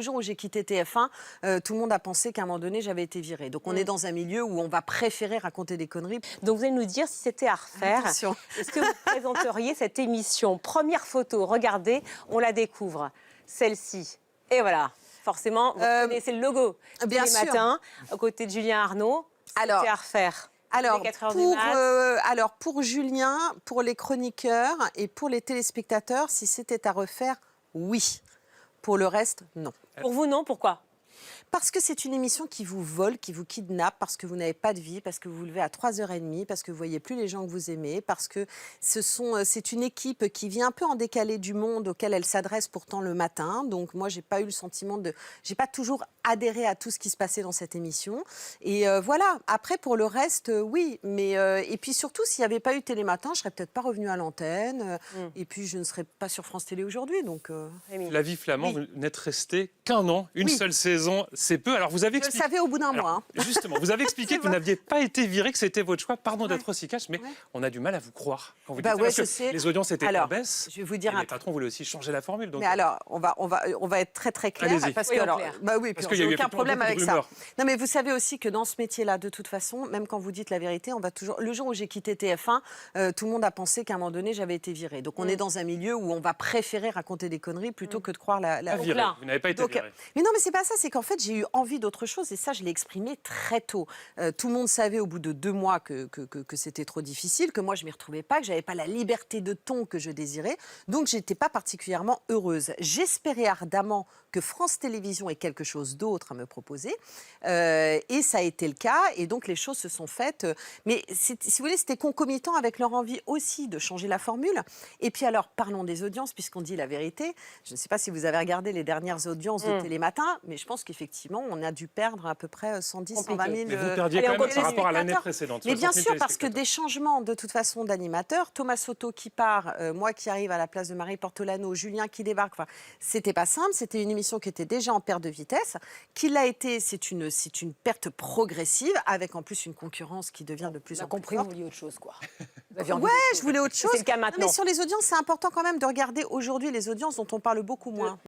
jour où j'ai quitté TF1, tout le monde a pensé qu'à un moment donné, j'avais été virée. Donc on est dans un milieu où on va préférer raconter des conneries. Donc vous allez nous dire si c'était à refaire. Attention. Est-ce que vous présenteriez cette émission? Première photo, regardez, on la découvre. Celle-ci. Et voilà. Forcément, vous connaissez le logo. Bien Tous les sûr. matins, aux côtés de Julien Arnaud. Alors, c'était à refaire. Alors 4 heures du mat. pour Julien, pour les chroniqueurs et pour les téléspectateurs, si c'était à refaire, oui. Pour le reste, non. Pour vous, non? Pourquoi? Parce que c'est une émission qui vous vole, qui vous kidnappe, parce que vous n'avez pas de vie, parce que vous vous levez à 3h30, parce que vous ne voyez plus les gens que vous aimez, parce que c'est une équipe qui vient un peu en décalé du monde auquel elle s'adresse pourtant le matin. Donc moi, j'ai pas eu le sentiment j'ai pas toujours adhéré à tout ce qui se passait dans cette émission. Et voilà. Après, pour le reste, oui. Mais et puis surtout, s'il n'y avait pas eu Télématin, je serais peut-être pas revenue à l'antenne. Et puis je ne serais pas sur France Télé aujourd'hui. Donc. Flavie Flament, Oui. vous n'êtes restée qu'un an, une seule saison, c'est peu. Alors vous avez Je le expliqué. savais au bout d'un mois. Hein. Justement, vous avez expliqué que vous n'aviez pas été viré, que c'était votre choix. Pardon d'être aussi cash, mais on a du mal à vous croire quand vous dites ça, parce je que sais. les audiences étaient en baisse. Je vais vous dire et les patrons voulaient aussi changer la formule. Donc... Mais alors, on va être très très clair. Allez-y. Parce Oui, que en alors, clair. oui, Parce puis qu'il y a j'ai eu aucun effectivement problème beaucoup avec de ça. rumeurs. Non, mais vous savez aussi que dans ce métier-là, de toute façon, même quand vous dites la vérité, on va toujours. Le jour où j'ai quitté TF1, tout le monde a pensé qu'à un moment donné, j'avais été virée. Donc on est dans un milieu où on va préférer raconter des conneries plutôt que de croire la. Pas viré. là. Vous n'avez pas été viré. Mais non, mais c'est pas ça. C'est qu'en fait, j'ai eu envie d'autre chose et ça, je l'ai exprimé très tôt. Tout le monde savait au bout de 2 mois que c'était trop difficile, que moi, je m'y retrouvais pas, que j'avais pas la liberté de ton que je désirais. Donc, j'étais pas particulièrement heureuse. J'espérais ardemment que France Télévisions ait quelque chose d'autre à me proposer. Et ça a été le cas. Et donc, les choses se sont faites. Mais si vous voulez, c'était concomitant avec leur envie aussi de changer la formule. Et puis alors, parlons des audiences, puisqu'on dit la vérité. Je ne sais pas si vous avez regardé les dernières audiences de Télématin, mais je pense qu'effectivement, on a dû perdre à peu près 110, 120 000. Mais vous perdiez Allez, quand on même par continue. rapport à l'année précédente. Mais bien 60 000 sûr, parce que téléspectateurs. des changements de toute façon d'animateurs, Thomas Soto qui part, moi qui arrive à la place de Marie Portolano, Julien qui débarque, enfin, c'était pas simple, c'était une émission qui était déjà en perte de vitesse, qui l'a été, c'est une perte progressive, avec en plus une concurrence qui devient de plus On a en plus compris, forte. vous vouliez autre chose, quoi. Vous aviez envie Ouais, d'autre chose. je voulais autre chose. C'est le cas Non, maintenant. mais sur les audiences, c'est important quand même de regarder aujourd'hui les audiences dont on parle beaucoup moins.